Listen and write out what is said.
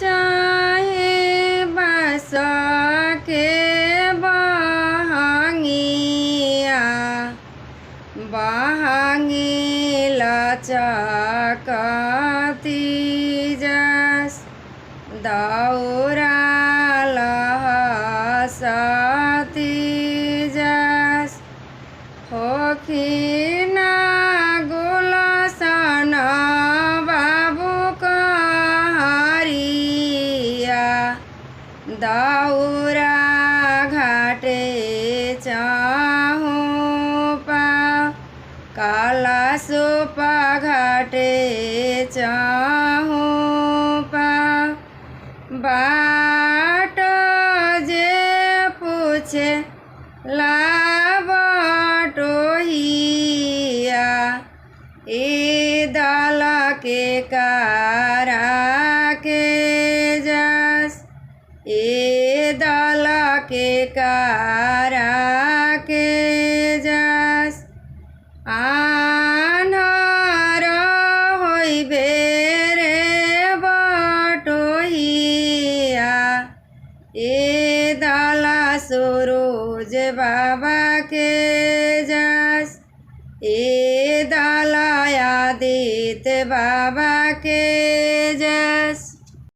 चाहे बस के बहंगिया बहंगी लचकती जस दौरा लहसती जस होखिना गुलशन बाबू कहरिया दौरा घाटे चाहूँ पा काला सुपा घाटे चाहूँ पा बाट जे पूछे लाबटोहिया ए दल के कारा के जस ए दल के कारा के जस आन्हर होइबे रे बटोहिया ए दल सूरज बाबा के जस ए दल आदित्य बाबा